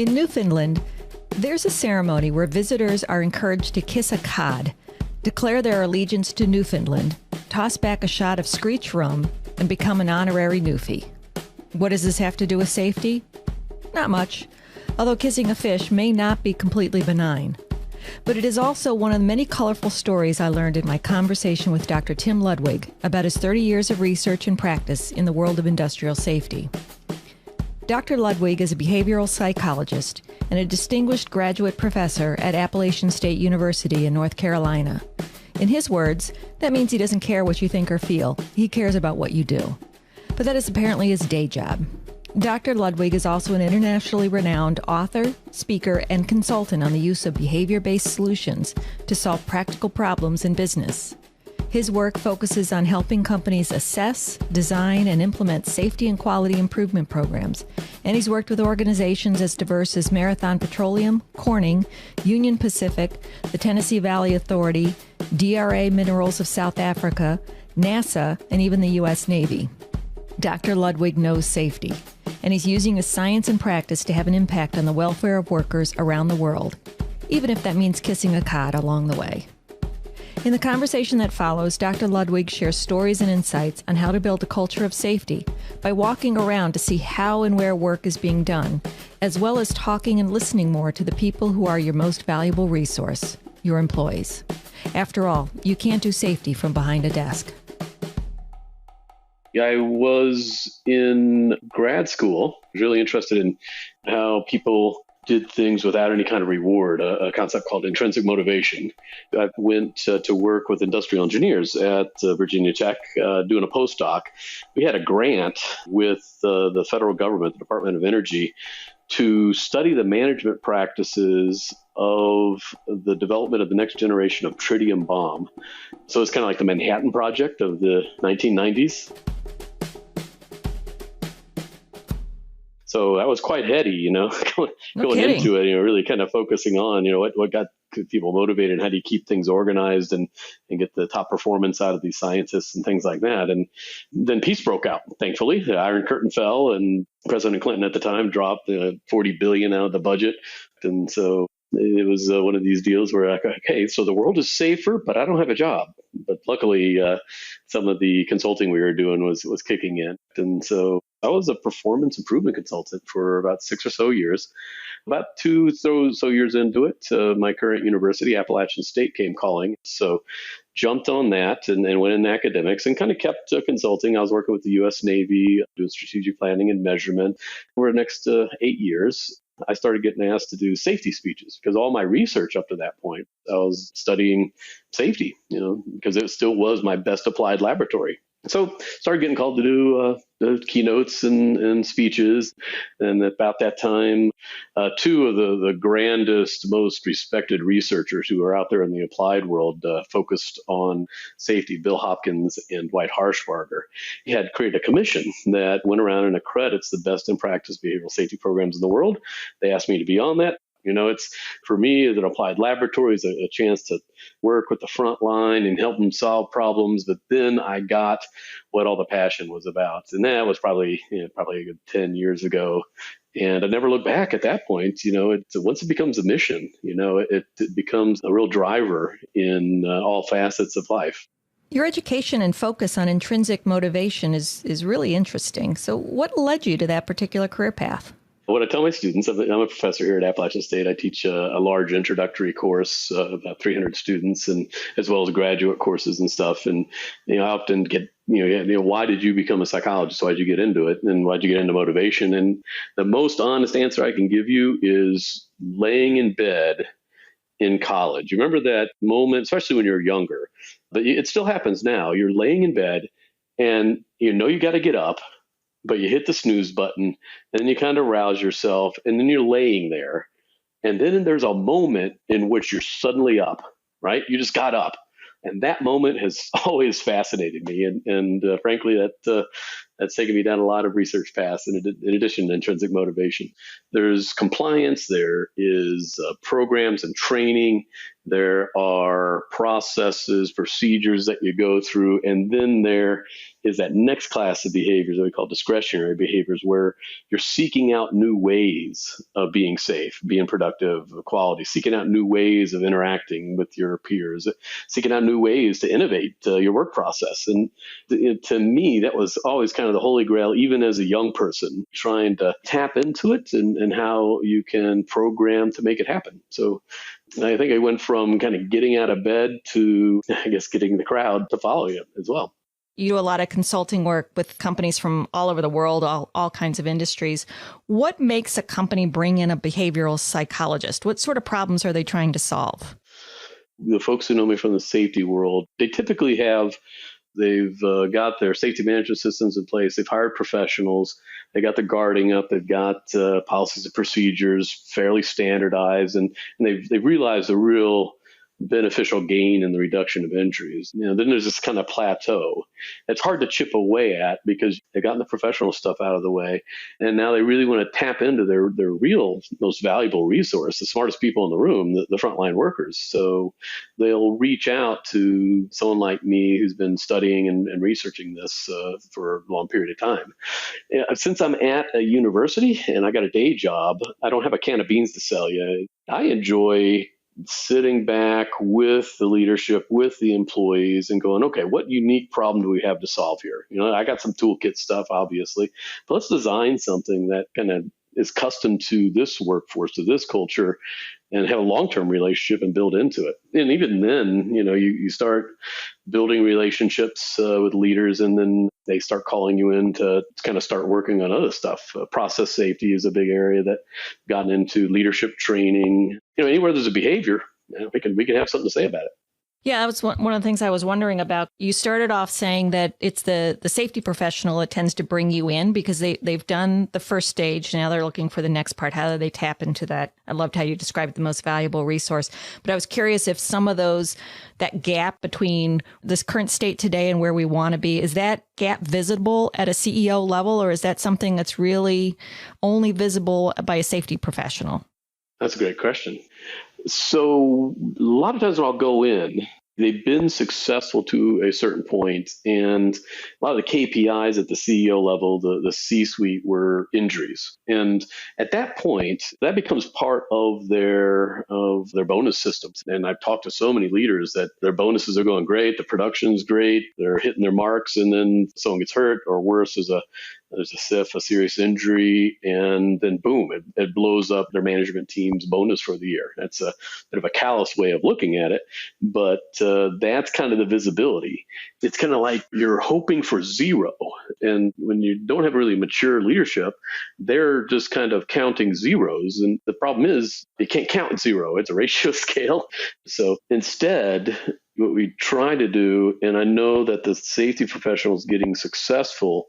In Newfoundland, there's a ceremony where visitors are encouraged to kiss a cod, declare their allegiance to Newfoundland, toss back a shot of Screech rum, and become an honorary Newfie. What does this have to do with safety? Not much, although kissing a fish may not be completely benign. But it is also one of the many colorful stories I learned in my conversation with Dr. Tim Ludwig about his 30 years of research and practice in the world of industrial safety. Dr. Ludwig is a behavioral psychologist and a distinguished graduate professor at Appalachian State University in North Carolina. In his words, that means he doesn't care what you think or feel. He cares about what you do. But that is apparently his day job. Dr. Ludwig is also an internationally renowned author, speaker, and consultant on the use of behavior-based solutions to solve practical problems in business. His work focuses on helping companies assess, design, and implement safety and quality improvement programs. And he's worked with organizations as diverse as Marathon Petroleum, Corning, Union Pacific, the Tennessee Valley Authority, DRA Minerals of South Africa, NASA, and even the U.S. Navy. Dr. Ludwig knows safety, and he's using his science and practice to have an impact on the welfare of workers around the world, even if that means kissing a cod along the way. In the conversation that follows, Dr. Ludwig shares stories and insights on how to build a culture of safety by walking around to see how and where work is being done, as well as talking and listening more to the people who are your most valuable resource, your employees. After all, you can't do safety from behind a desk. I was in grad school, really interested in how people did things without any kind of reward, a concept called intrinsic motivation. I went to work with industrial engineers at Virginia Tech doing a postdoc. We had a grant with the federal government, the Department of Energy, to study the management practices of the development of the next generation of tritium bomb. So it's kind of like the Manhattan Project of the 1990s. So that was quite heady, going into it, really kind of focusing on, what got people motivated and how do you keep things organized and get the top performance out of these scientists and things like that. And then peace broke out, thankfully. The Iron Curtain fell and President Clinton at the time dropped $40 billion out of the budget. And so it was one of these deals where, okay, so the world is safer, but I don't have a job. But luckily, some of the consulting we were doing was kicking in. And so I was a performance improvement consultant for about 6 or so years. About 2 so years into it, my current university, Appalachian State, came calling. So jumped on that and went in academics and kind of kept consulting. I was working with the U.S. Navy, doing strategic planning and measurement. Over the next 8 years, I started getting asked to do safety speeches because all my research up to that point, I was studying safety, because it still was my best applied laboratory. So started getting called to do the keynotes and speeches. And about that time, 2 of the grandest, most respected researchers who are out there in the applied world focused on safety, Bill Hopkins and Dwight Harshbarger, he had created a commission that went around and accredits the best in practice behavioral safety programs in the world. They asked me to be on that. It's for me as an applied laboratory, is a chance to work with the front line and help them solve problems. But then I got what all the passion was about. And that was probably a good 10 years ago. And I never looked back at that point. Once it becomes a mission, it becomes a real driver in all facets of life. Your education and focus on intrinsic motivation is really interesting. So what led you to that particular career path? What I tell my students, I'm a professor here at Appalachian State. I teach a large introductory course, about 300 students, and as well as graduate courses and stuff. And I often get, why did you become a psychologist? Why did you get into it? And why did you get into motivation? And the most honest answer I can give you is laying in bed in college. You remember that moment, especially when you're younger, but it still happens now. You're laying in bed and you got to get up, but you hit the snooze button and then you kind of rouse yourself and then you're laying there. And then there's a moment in which you're suddenly up, right? You just got up. And that moment has always fascinated me. And frankly, that That's taken me down a lot of research paths in addition to intrinsic motivation. There's compliance, there is programs and training, there are processes, procedures that you go through, and then there is that next class of behaviors that we call discretionary behaviors, where you're seeking out new ways of being safe, being productive, quality, seeking out new ways of interacting with your peers, seeking out new ways to innovate your work process. And to me, that was always kind of the holy grail, even as a young person, trying to tap into it and how you can program to make it happen. So I think I went from kind of getting out of bed to, I guess, getting the crowd to follow you as well. You do a lot of consulting work with companies from all over the world, all kinds of industries. What makes a company bring in a behavioral psychologist? What sort of problems are they trying to solve? The folks who know me from the safety world, they've got their safety management systems in place. They've hired professionals. They got the guarding up. They've got policies and procedures fairly standardized, and they've realized the real beneficial gain in the reduction of injuries. Then there's this kind of plateau. It's hard to chip away at because they've gotten the professional stuff out of the way, and now they really want to tap into their real most valuable resource, the smartest people in the room, the frontline workers. So they'll reach out to someone like me who's been studying and researching this for a long period of time. Since I'm at a university and I got a day job, I don't have a can of beans to sell you. I enjoy sitting back with the leadership, with the employees, and going, okay, what unique problem do we have to solve here? I got some toolkit stuff, obviously, but let's design something that kind of is custom to this workforce, to this culture, and have a long-term relationship and build into it. And even then, you start building relationships with leaders, and then they start calling you in to kind of start working on other stuff. Process safety is a big area that I've gotten into, leadership training. Anywhere there's a behavior, we can have something to say about it. Yeah, that was one of the things I was wondering about. You started off saying that it's the safety professional that tends to bring you in because they've done the first stage. Now they're looking for the next part. How do they tap into that? I loved how you described the most valuable resource. But I was curious if some of that gap between this current state today and where we want to be, is that gap visible at a CEO level, or is that something that's really only visible by a safety professional? That's a great question. So a lot of times when I'll go in, they've been successful to a certain point, and a lot of the KPIs at the CEO level, the C-suite, were injuries. And at that point, that becomes part of their bonus systems. And I've talked to so many leaders that their bonuses are going great, the production's great, they're hitting their marks, and then someone gets hurt, or worse, there's a SIF, a serious injury, and then boom, it blows up their management team's bonus for the year. That's a bit of a callous way of looking at it, but that's kind of the visibility. It's kind of like you're hoping for zero. And when you don't have really mature leadership, they're just kind of counting zeros. And the problem is you can't count zero. It's a ratio scale. So instead, what we try to do, and I know that the safety professional is getting successful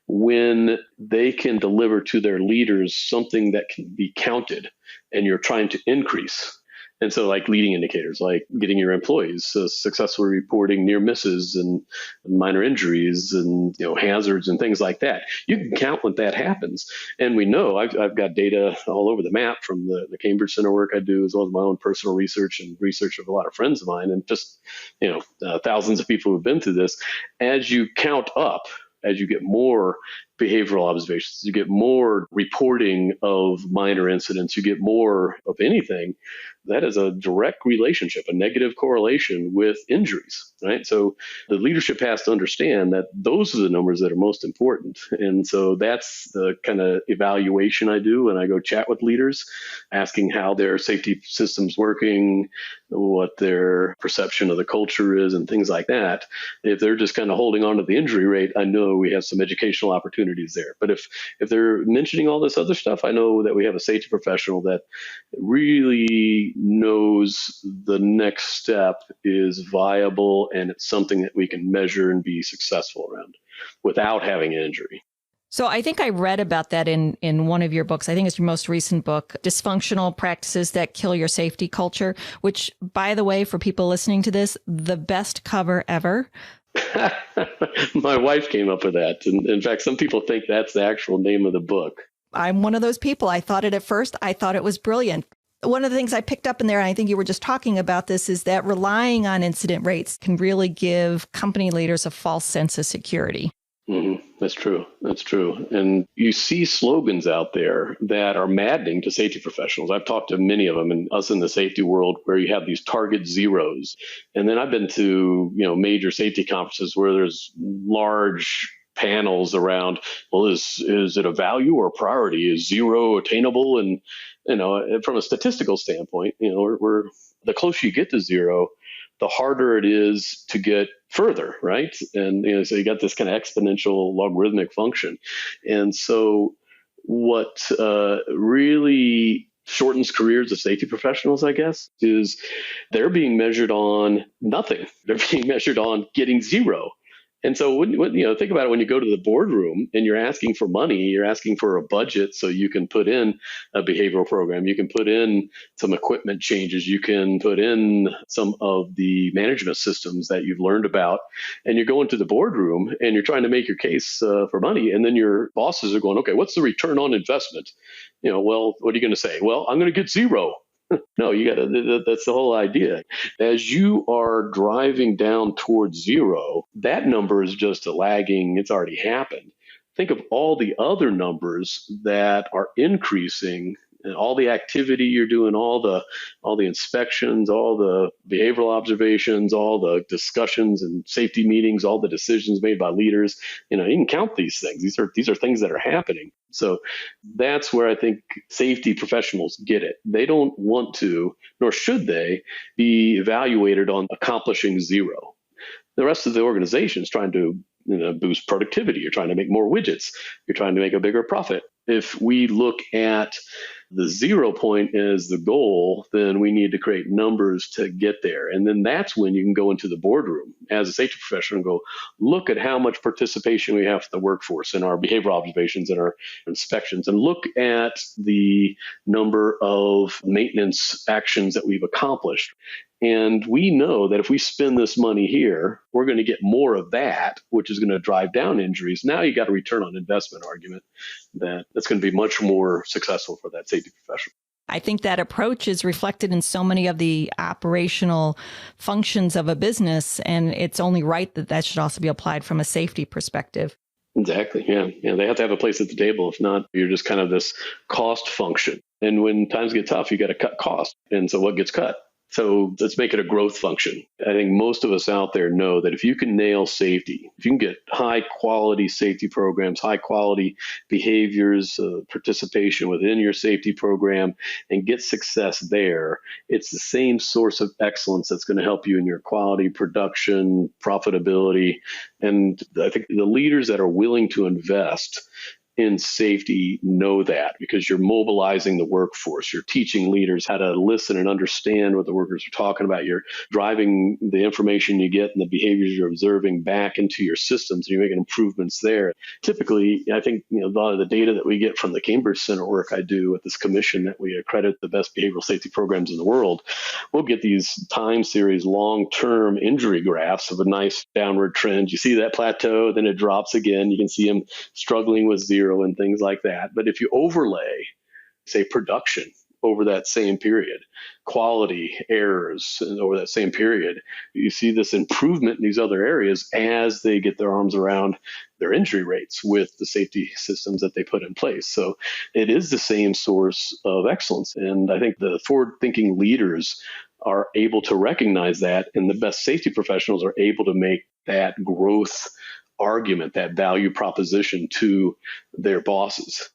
when they can deliver to their leaders something that can be counted and you're trying to increase. And so like leading indicators, like getting your employees successfully reporting near misses and minor injuries and hazards and things like that. You can count when that happens. And we know I've got data all over the map from the Cambridge Center work I do, as well as my own personal research and research of a lot of friends of mine, and just thousands of people who've been through this. As you count up, as you get more behavioral observations, you get more reporting of minor incidents, you get more of anything, that is a direct relationship, a negative correlation with injuries, right? So the leadership has to understand that those are the numbers that are most important. And so that's the kind of evaluation I do when I go chat with leaders, asking how their safety system's working, what their perception of the culture is, and things like that. If they're just kind of holding on to the injury rate, I know we have some educational opportunities there. But if they're mentioning all this other stuff, I know that we have a safety professional that really knows the next step is viable and it's something that we can measure and be successful around without having an injury. So I think I read about that in one of your books. I think it's your most recent book, Dysfunctional Practices That Kill Your Safety Culture, which, by the way, for people listening to this, the best cover ever. My wife came up with that. And in fact, some people think that's the actual name of the book. I'm one of those people. I thought it at first. I thought it was brilliant. One of the things I picked up in there, and I think you were just talking about this, is that relying on incident rates can really give company leaders a false sense of security. Mm-hmm. That's true. That's true. And you see slogans out there that are maddening to safety professionals. I've talked to many of them, and us in the safety world, where you have these target zeros. And then I've been to, major safety conferences where there's large panels around, well, is it a value or a priority? Is zero attainable? And, from a statistical standpoint, we're the closer you get to zero, the harder it is to get further, right? And so you got this kind of exponential logarithmic function. And so what really shortens careers of safety professionals, I guess, is they're being measured on nothing. They're being measured on getting zero. And so when think about it, when you go to the boardroom and you're asking for money, you're asking for a budget so you can put in a behavioral program, you can put in some equipment changes, you can put in some of the management systems that you've learned about, and you're going to the boardroom and you're trying to make your case for money, and then your bosses are going, okay, what's the return on investment? Well, what are you going to say? Well, I'm going to get zero. No, that's the whole idea. As you are driving down towards zero, that number is just a lagging, it's already happened. Think of all the other numbers that are increasing, and all the activity you're doing, all the inspections, all the behavioral observations, all the discussions and safety meetings, all the decisions made by leaders. You can count these things. These are things that are happening. So that's where I think safety professionals get it. They don't want to, nor should they, be evaluated on accomplishing zero. The rest of the organization is trying to boost productivity. You're trying to make more widgets. You're trying to make a bigger profit. If we look at the 0 point as the goal, then we need to create numbers to get there. And then that's when you can go into the boardroom as a safety professional and go, look at how much participation we have in the workforce in our behavioral observations and our inspections, and look at the number of maintenance actions that we've accomplished. And we know that if we spend this money here, we're going to get more of that, which is going to drive down injuries. Now you got a return on investment argument that's going to be much more successful for that safety professional. I think that approach is reflected in so many of the operational functions of a business, and it's only right that should also be applied from a safety perspective. Exactly. Yeah. They have to have a place at the table. If not, you're just kind of this cost function. And when times get tough, you got to cut cost. And so what gets cut? So let's make it a growth function. I think most of us out there know that if you can nail safety, if you can get high quality safety programs, high quality behaviors, participation within your safety program, and get success there, it's the same source of excellence that's going to help you in your quality, production, profitability. And I think the leaders that are willing to invest in safety know that, because you're mobilizing the workforce. You're teaching leaders how to listen and understand what the workers are talking about. You're driving the information you get and the behaviors you're observing back into your systems, and you're making improvements there. Typically, I think a lot of the data that we get from the Cambridge Center work I do with this commission that we accredit the best behavioral safety programs in the world, we'll get these time series long-term injury graphs of a nice downward trend. You see that plateau, then it drops again. You can see them struggling with zero and things like that. But if you overlay, say, production over that same period, quality errors over that same period, you see this improvement in these other areas as they get their arms around their injury rates with the safety systems that they put in place. So it is the same source of excellence. And I think the forward-thinking leaders are able to recognize that, and the best safety professionals are able to make that growth argument, that value proposition to their bosses.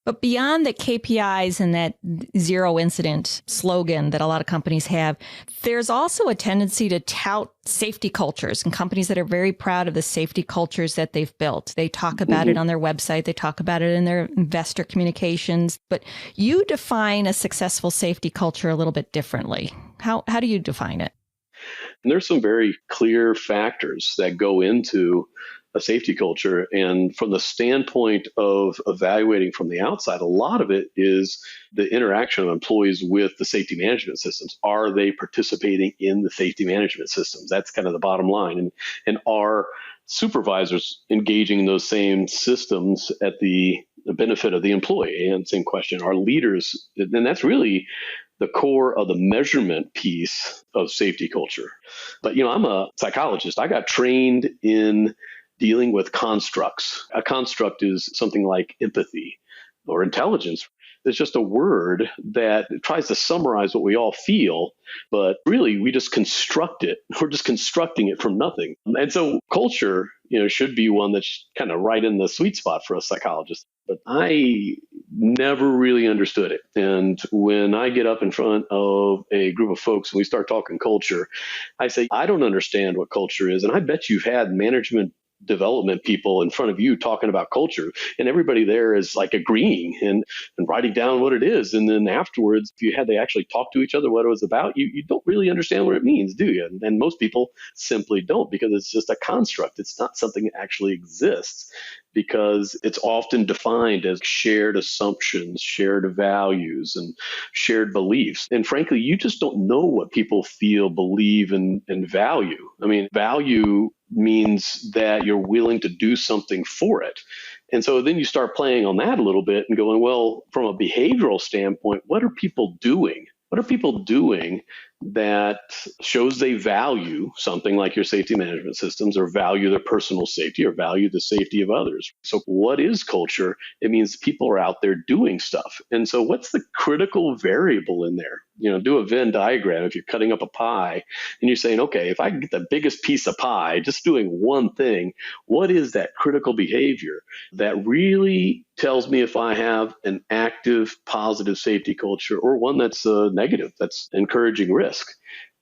But beyond the KPIs and that zero incident slogan that a lot of companies have, there's also a tendency to tout safety cultures, and companies that are very proud of the safety cultures that they've built. They talk about it on their website. They talk about it in their investor communications. But you define a successful safety culture a little bit differently. How do you define it? And there's some very clear factors that go into a safety culture. And from the standpoint of evaluating from the outside, a lot of it is the interaction of employees with the safety management systems. Are they participating in the safety management systems? That's kind of the bottom line. And are supervisors engaging in those same systems at the benefit of the employee? And same question, are leaders? And that's really the core of the measurement piece of safety culture. But, I'm a psychologist. I got trained in dealing with constructs. A construct is something like empathy or intelligence. It's just a word that tries to summarize what we all feel, but really we just construct it. We're just constructing it from nothing. And so culture, should be one that's kind of right in the sweet spot for a psychologist. But I never really understood it. And when I get up in front of a group of folks and we start talking culture, I say, I don't understand what culture is. And I bet you've had management development people in front of you talking about culture, and everybody there is like agreeing and writing down what it is. And then afterwards, if you had to actually talk to each other what it was about, you don't really understand what it means, do you? And most people simply don't, because it's just a construct. It's not something that actually exists, because it's often defined as shared assumptions, shared values, and shared beliefs. And frankly, you just don't know what people feel, believe, and value. I mean, value means that you're willing to do something for it. And so then you start playing on that a little bit and going, well, from a behavioral standpoint, what are people doing? What are people doing that shows they value something like your safety management systems, or value their personal safety, or value the safety of others? So what is culture? It means people are out there doing stuff. And so what's the critical variable in there? Do a Venn diagram. If you're cutting up a pie and you're saying, okay, if I get the biggest piece of pie, just doing one thing, what is that critical behavior that really tells me if I have an active, positive safety culture, or one that's negative, that's encouraging risk?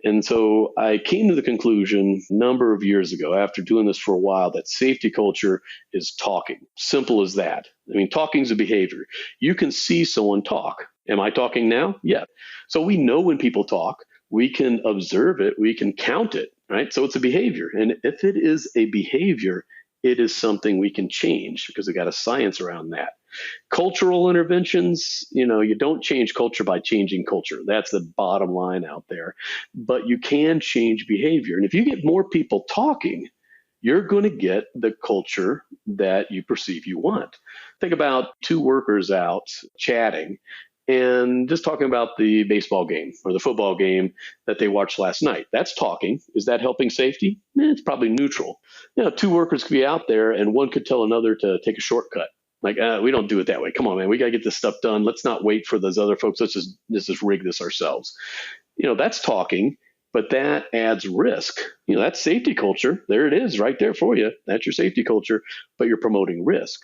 And so I came to the conclusion a number of years ago, after doing this for a while, that safety culture is talking. Simple as that. I mean, talking is a behavior. You can see someone talk. Am I talking now? Yeah. So we know when people talk. We can observe it. We can count it, right? So it's a behavior. And if it is a behavior, it is something we can change, because we got a science around that. Cultural interventions, you don't change culture by changing culture. That's the bottom line out there. But you can change behavior. And if you get more people talking, you're going to get the culture that you perceive you want. Think about two workers out chatting and just talking about the baseball game or the football game that they watched last night. That's talking. Is that helping safety? It's probably neutral. Two workers could be out there and one could tell another to take a shortcut. Like, we don't do it that way. Come on, man. We got to get this stuff done. Let's not wait for those other folks. Let's just rig this ourselves. That's talking, but that adds risk. That's safety culture. There it is right there for you. That's your safety culture, but you're promoting risk.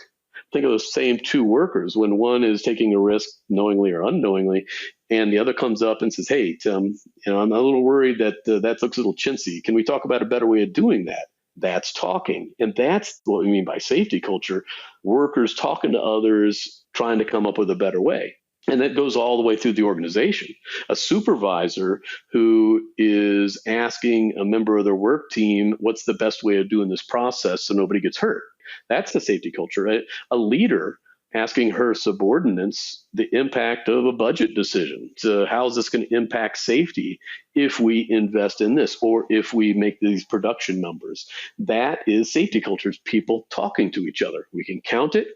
Think of those same two workers when one is taking a risk knowingly or unknowingly, and the other comes up and says, hey, Tim, I'm a little worried that that looks a little chintzy. Can we talk about a better way of doing that? That's talking. And that's what we mean by safety culture. Workers talking to others, trying to come up with a better way. And that goes all the way through the organization. A supervisor who is asking a member of their work team, what's the best way of doing this process so nobody gets hurt? That's the safety culture. A leader asking her subordinates the impact of a budget decision. So how is this going to impact safety if we invest in this, or if we make these production numbers? That is safety culture. It's people talking to each other. We can count it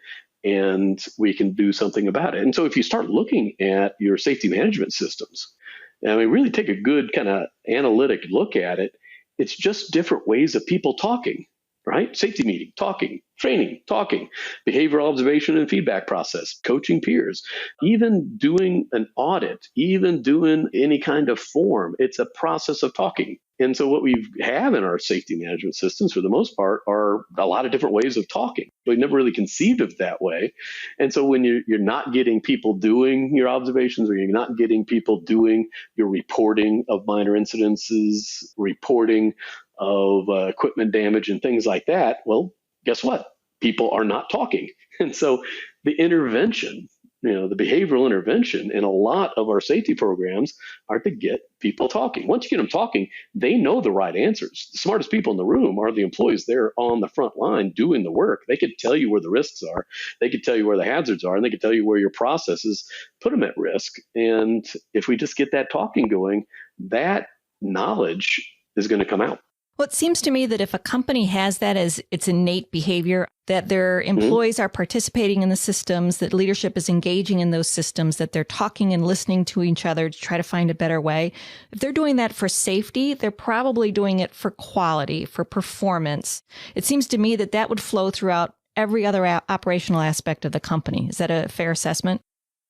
and we can do something about it. And so if you start looking at your safety management systems, really take a good kind of analytic look at it, it's just different ways of people talking. Right? Safety meeting, talking, training, talking, behavioral observation and feedback process, coaching peers, even doing an audit, even doing any kind of form. It's a process of talking. And so what we have in our safety management systems, for the most part, are a lot of different ways of talking. We've never really conceived of it that way. And so when you're not getting people doing your observations, or you're not getting people doing your reporting of minor incidences, reporting of equipment damage and things like that, well, guess what? People are not talking. And so the intervention The behavioral intervention in a lot of our safety programs are to get people talking. Once you get them talking, they know the right answers. The smartest people in the room are the employees there on the front line doing the work. They could tell you where the risks are. They could tell you where the hazards are, and they could tell you where your processes put them at risk. And if we just get that talking going, that knowledge is going to come out. Well, it seems to me that if a company has that as its innate behavior, that their employees are participating in the systems, that leadership is engaging in those systems, that they're talking and listening to each other to try to find a better way. If they're doing that for safety, they're probably doing it for quality, for performance. It seems to me that that would flow throughout every other operational aspect of the company. Is that a fair assessment?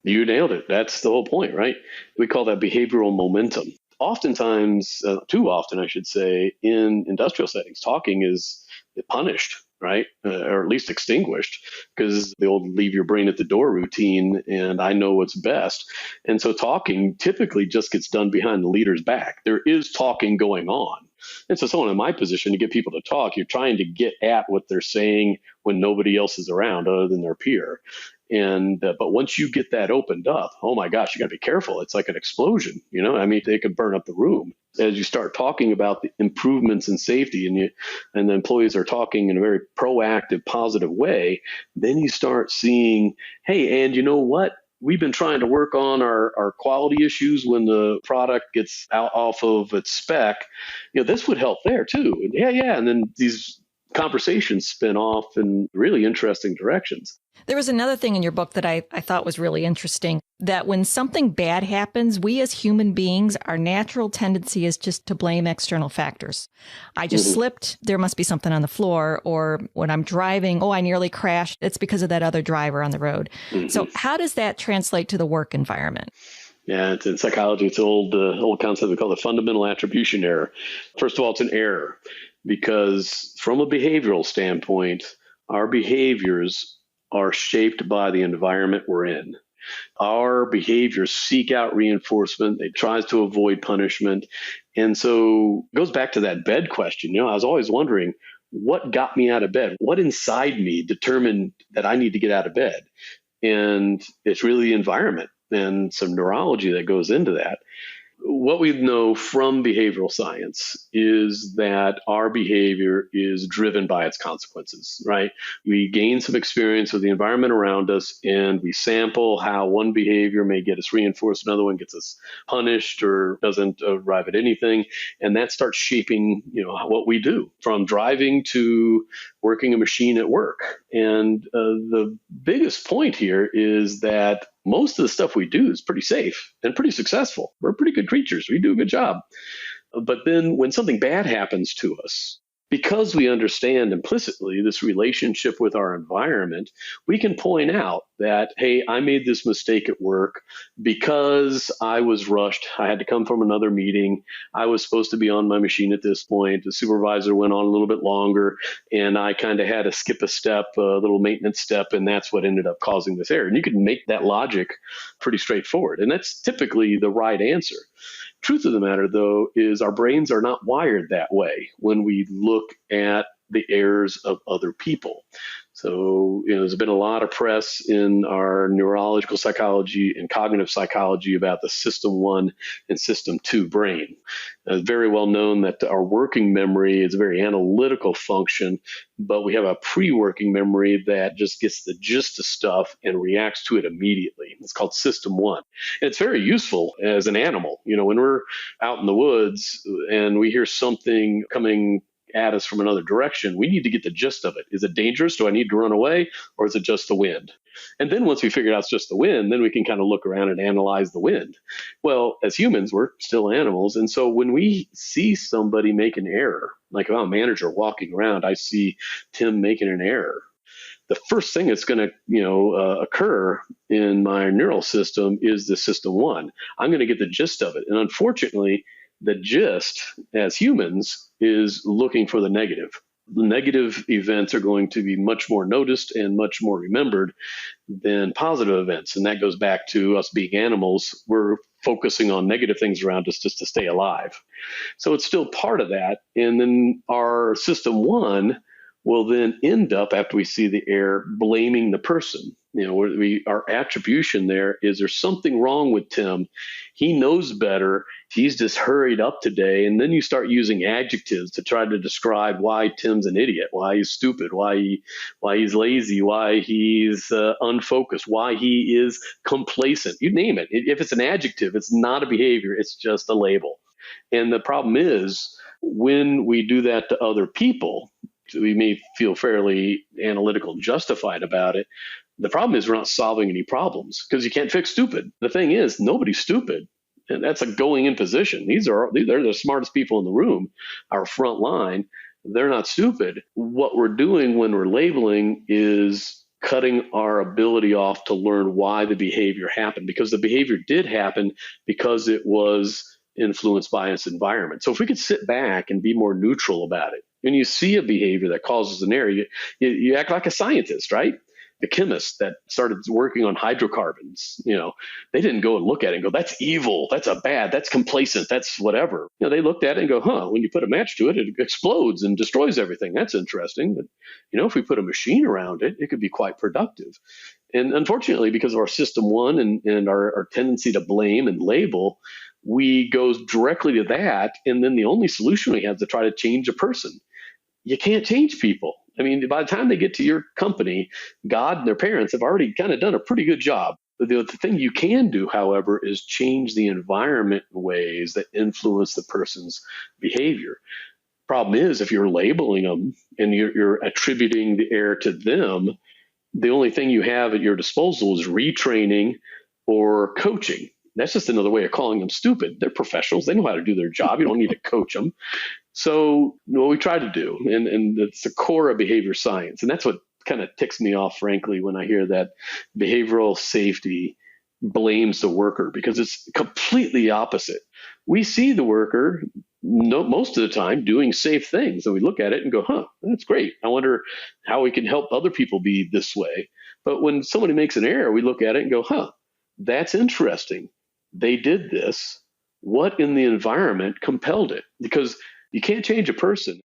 You nailed it. That's the whole point, right? We call that behavioral momentum. Oftentimes, too often, I should say, in industrial settings, talking is punished, right? Or at least extinguished, because the old leave your brain at the door routine and I know what's best. And so talking typically just gets done behind the leader's back. There is talking going on. And so someone in my position, to get people to talk, you're trying to get at what they're saying when nobody else is around other than their peer. And but once you get that opened up, oh my gosh, you got to be careful. It's like an explosion, they could burn up the room. As you start talking about the improvements in safety and the employees are talking in a very proactive, positive way, then you start seeing, hey, and you know what? We've been trying to work on our quality issues when the product gets out off of its spec. This would help there too. And yeah. And then these conversations spin off in really interesting directions. There was another thing in your book that I thought was really interesting, that when something bad happens, we as human beings, our natural tendency is just to blame external factors. I just slipped, there must be something on the floor, or when I'm driving, I nearly crashed, it's because of that other driver on the road. So how does that translate to the work environment? Yeah, it's in psychology. It's an old concept we call the fundamental attribution error. First of all, it's an error because from a behavioral standpoint, our behaviors are shaped by the environment we're in. Our behaviors seek out reinforcement. It tries to avoid punishment. And so it goes back to that bed question. I was always wondering, what got me out of bed? What inside me determined that I need to get out of bed? And it's really the environment and some neurology that goes into that. What we know from behavioral science is that our behavior is driven by its consequences, right? We gain some experience with the environment around us and we sample how one behavior may get us reinforced, another one gets us punished or doesn't arrive at anything. And that starts shaping, what we do, from driving to working a machine at work. And the biggest point here is that most of the stuff we do is pretty safe and pretty successful. We're pretty good creatures. We do a good job. But then when something bad happens to us, because we understand implicitly this relationship with our environment, we can point out that, hey, I made this mistake at work because I was rushed. I had to come from another meeting. I was supposed to be on my machine at this point. The supervisor went on a little bit longer, and I kind of had to skip a step, a little maintenance step, and that's what ended up causing this error. And you can make that logic pretty straightforward, and that's typically the right answer. Truth of the matter, though, is our brains are not wired that way when we look at the errors of other people. So, there's been a lot of press in our neurological psychology and cognitive psychology about the system 1 and system 2 brain. It's very well known that our working memory is a very analytical function, but we have a pre-working memory that just gets the gist of stuff and reacts to it immediately. It's called system 1. And it's very useful as an animal. When we're out in the woods and we hear something coming at us from another direction, we need to get the gist of it. Is it dangerous? Do I need to run away? Or is it just the wind? And then once we figure out it's just the wind, then we can kind of look around and analyze the wind. Well, as humans, we're still animals. And so when we see somebody make an error, like if I'm a manager walking around, I see Tim making an error, the first thing that's going to occur in my neural system is the system 1. I'm going to get the gist of it. And unfortunately, the gist as humans is looking for the negative. The negative events are going to be much more noticed and much more remembered than positive events. And that goes back to us being animals. We're focusing on negative things around us just to stay alive. So it's still part of that. And then our system 1 will then end up, after we see the error, blaming the person. Our attribution there is there's something wrong with Tim. He knows better. He's just hurried up today. And then you start using adjectives to try to describe why Tim's an idiot, why he's stupid, why he's lazy, why he's unfocused, why he is complacent. You name it. If it's an adjective, it's not a behavior. It's just a label. And the problem is when we do that to other people, we may feel fairly analytical and justified about it. The problem is we're not solving any problems because you can't fix stupid. The thing is, nobody's stupid. And that's a going in position. They're the smartest people in the room, our front line. They're not stupid. What we're doing when we're labeling is cutting our ability off to learn why the behavior happened, because the behavior did happen because it was influenced by its environment. So if we could sit back and be more neutral about it, when you see a behavior that causes an error, you act like a scientist, right? The chemists that started working on hydrocarbons, they didn't go and look at it and go, that's evil, that's a bad, that's complacent, that's whatever. They looked at it and go, when you put a match to it, it explodes and destroys everything. That's interesting. But, if we put a machine around it, it could be quite productive. And unfortunately, because of our system one and our tendency to blame and label, we go directly to that. And then the only solution we have is to try to change a person. You can't change people. I mean, by the time they get to your company, God and their parents have already kind of done a pretty good job. The thing you can do, however, is change the environment in ways that influence the person's behavior. Problem is, if you're labeling them and you're attributing the error to them, the only thing you have at your disposal is retraining or coaching. That's just another way of calling them stupid. They're professionals. They know how to do their job. You don't need to coach them. So what we try to do, and it's the core of behavior science, and that's what kind of ticks me off, frankly, when I hear that behavioral safety blames the worker, because it's completely opposite. We see the worker most of the time doing safe things, and we look at it and go, that's great. I wonder how we can help other people be this way. But when somebody makes an error, we look at it and go, that's interesting. They did this. What in the environment compelled it? Because you can't change a person.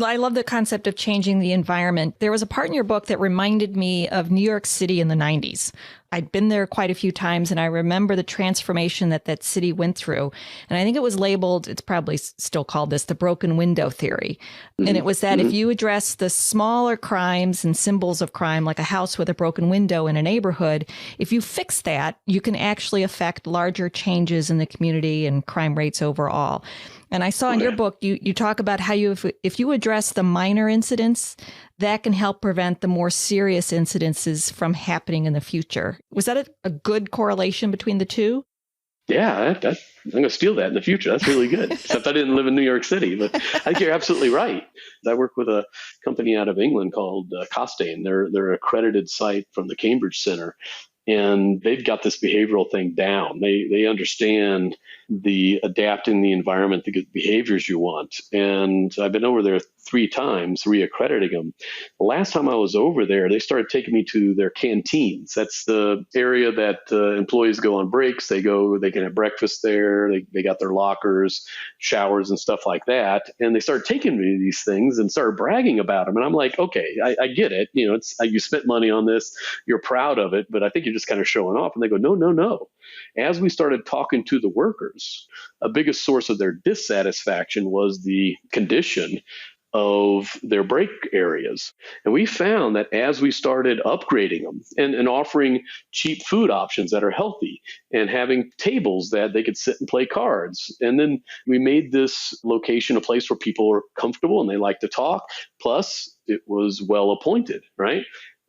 I love the concept of changing the environment. There was a part in your book that reminded me of New York City in the 90s. I'd been there quite a few times, and I remember the transformation that city went through. And I think it was labeled, it's probably still called this, the broken window theory. Mm-hmm. And it was that if you address the smaller crimes and symbols of crime, like a house with a broken window in a neighborhood, if you fix that, you can actually affect larger changes in the community and crime rates overall. And I saw in your book, you talk about how if you address the minor incidents, that can help prevent the more serious incidences from happening in the future. Was that a good correlation between the two? Yeah, I'm going to steal that in the future. That's really good. Except I didn't live in New York City, but I think you're absolutely right. I work with a company out of England called Costain. They're an accredited site from the Cambridge Center. And they've got this behavioral thing down. They understand the adapting the environment to get behaviors you want. And I've been over there 3 times, reaccrediting them. The last time I was over there, they started taking me to their canteens. That's the area that employees go on breaks. They can have breakfast there. They got their lockers, showers, and stuff like that. And they started taking me to these things and started bragging about them. And I'm like, okay, I get it. It's you spent money on this. You're proud of it, but I think you're just kind of showing off. And they go, no. As we started talking to the workers, a biggest source of their dissatisfaction was the condition of their break areas. And we found that as we started upgrading them and offering cheap food options that are healthy and having tables that they could sit and play cards, and then we made this location a place where people are comfortable and they like to talk, plus it was well appointed, right?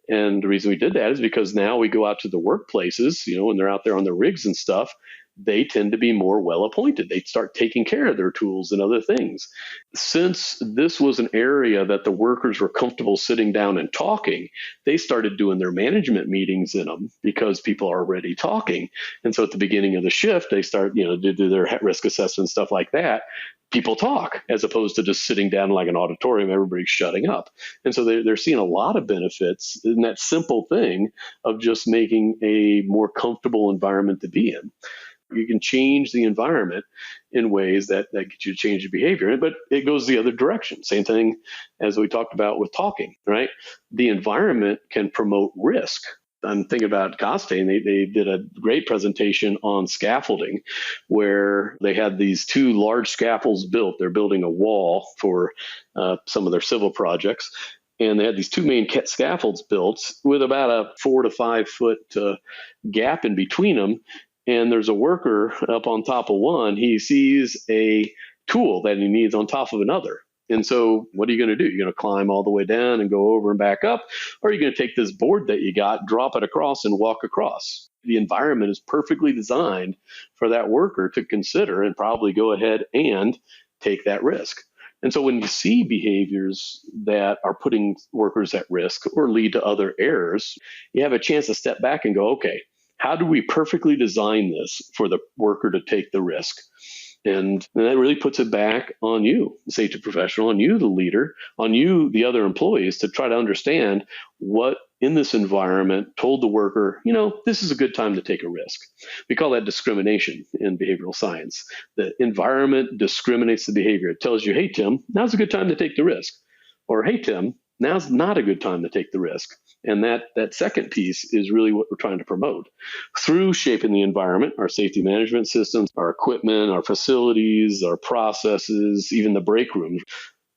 And the reason we did that is because now we go out to the workplaces, when they're out there on their rigs and stuff, they tend to be more well appointed. They start taking care of their tools and other things. Since this was an area that the workers were comfortable sitting down and talking, they started doing their management meetings in them because people are already talking. And so at the beginning of the shift, they start, to do their risk assessment, stuff like that. People talk as opposed to just sitting down like an auditorium, everybody's shutting up. And so they're seeing a lot of benefits in that simple thing of just making a more comfortable environment to be in. You can change the environment in ways that get you to change your behavior. But it goes the other direction. Same thing as we talked about with talking, right? The environment can promote risk. I'm thinking about Costain. They did a great presentation on scaffolding where they had these two large scaffolds built. They're building a wall for some of their civil projects. And they had these two main scaffolds built with about a 4 to 5 foot gap in between them. And there's a worker up on top of one. He sees a tool that he needs on top of another. And so what are you going to do? You're going to climb all the way down and go over and back up? Or are you going to take this board that you got, drop it across, and walk across? The environment is perfectly designed for that worker to consider and probably go ahead and take that risk. And so when you see behaviors that are putting workers at risk or lead to other errors, you have a chance to step back and go, okay, how do we perfectly design this for the worker to take the risk? And that really puts it back on you, the safety professional, on you, the leader, on you, the other employees, to try to understand what in this environment told the worker, this is a good time to take a risk. We call that discrimination in behavioral science. The environment discriminates the behavior. It tells you, hey, Tim, now's a good time to take the risk. Or, hey, Tim, now's not a good time to take the risk. And that second piece is really what we're trying to promote through shaping the environment, our safety management systems, our equipment, our facilities, our processes, even the break rooms.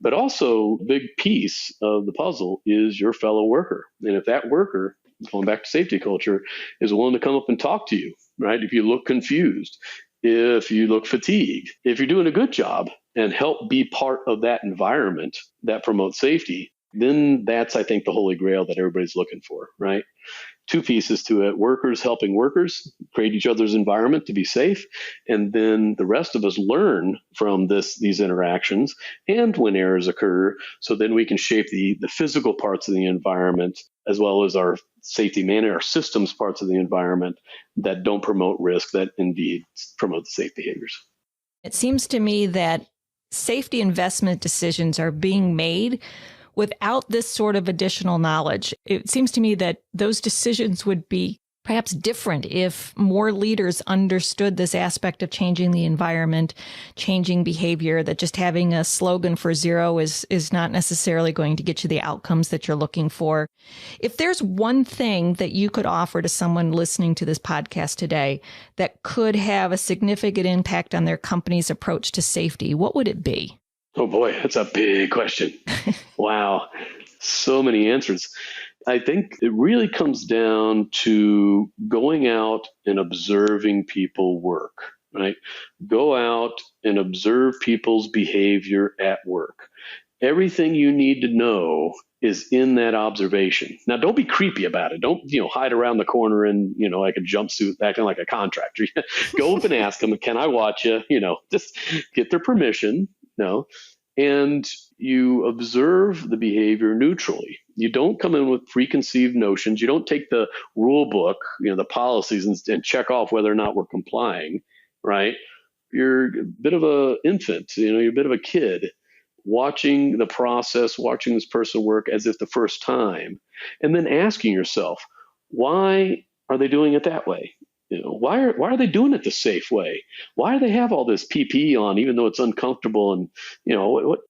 But also, a big piece of the puzzle is your fellow worker. And if that worker, going back to safety culture, is willing to come up and talk to you, right? If you look confused, if you look fatigued, if you're doing a good job and help be part of that environment that promotes safety, then that's, I think, the holy grail that everybody's looking for, right? Two pieces to it: workers helping workers create each other's environment to be safe. And then the rest of us learn from these interactions and when errors occur. So then we can shape the physical parts of the environment as well as our safety our systems parts of the environment that don't promote risk, that indeed promote the safe behaviors. It seems to me that safety investment decisions are being made without this sort of additional knowledge. It seems to me that those decisions would be perhaps different if more leaders understood this aspect of changing the environment, changing behavior, that just having a slogan for zero is not necessarily going to get you the outcomes that you're looking for. If there's one thing that you could offer to someone listening to this podcast today that could have a significant impact on their company's approach to safety, what would it be? Oh boy, that's a big question. Wow. So many answers. I think it really comes down to going out and observing people work, right? Go out and observe people's behavior at work. Everything you need to know is in that observation. Now, don't be creepy about it. Don't, hide around the corner in, like a jumpsuit, acting like a contractor. Go up and ask them, can I watch you? Just get their permission. And you observe the behavior neutrally. You don't come in with preconceived notions. You don't take the rule book, the policies and check off whether or not we're complying, right? You're a bit of an infant, you're a bit of a kid watching the process, watching this person work as if the first time, and then asking yourself, why are they doing it that way? Why are they doing it the safe way? Why do they have all this PPE on, even though it's uncomfortable? And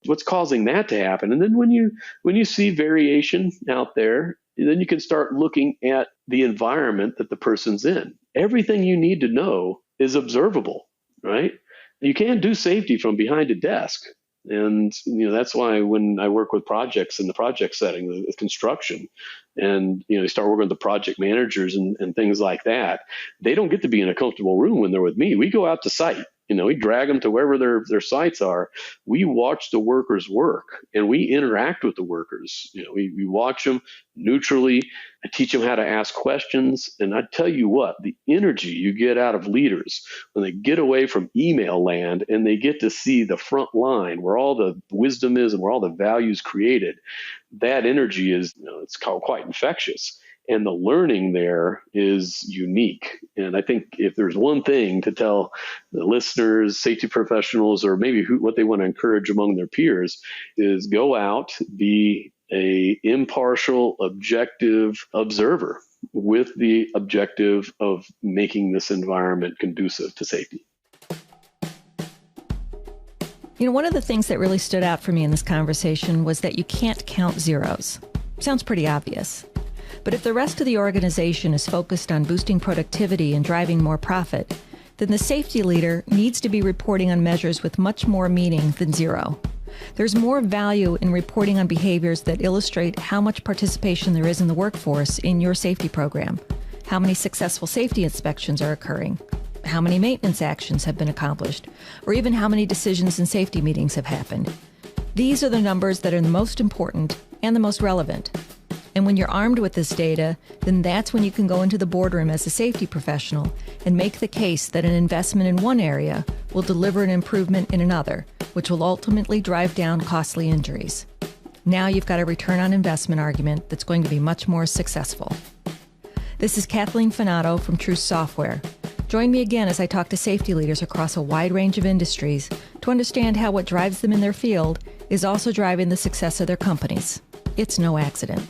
what's causing that to happen? And then when you see variation out there, then you can start looking at the environment that the person's in. Everything you need to know is observable, right? You can't do safety from behind a desk. And that's why when I work with projects in the project setting, the construction, and you start working with the project managers and things like that, they don't get to be in a comfortable room when they're with me. We go out to site. We drag them to wherever their sites are. We watch the workers work and we interact with the workers. We watch them neutrally. I teach them how to ask questions. And I tell you what, the energy you get out of leaders when they get away from email land and they get to see the front line where all the wisdom is and where all the value is created, that energy is, it's called quite infectious. And the learning there is unique. And I think if there's one thing to tell the listeners, safety professionals, or maybe what they want to encourage among their peers, is go out, be a impartial, objective observer. with the objective of making this environment conducive to safety. You know, one of the things that really stood out for me in this conversation was that you can't count zeros. Sounds pretty obvious. But if the rest of the organization is focused on boosting productivity and driving more profit, then the safety leader needs to be reporting on measures with much more meaning than zero. There's more value in reporting on behaviors that illustrate how much participation there is in the workforce in your safety program, how many successful safety inspections are occurring, how many maintenance actions have been accomplished, or even how many decisions and safety meetings have happened. These are the numbers that are the most important and the most relevant. And when you're armed with this data, then that's when you can go into the boardroom as a safety professional and make the case that an investment in one area will deliver an improvement in another, which will ultimately drive down costly injuries. Now you've got a return on investment argument that's going to be much more successful. This is Kathleen Fanato from TRUCE Software. Join me again as I talk to safety leaders across a wide range of industries to understand how what drives them in their field is also driving the success of their companies. It's no accident.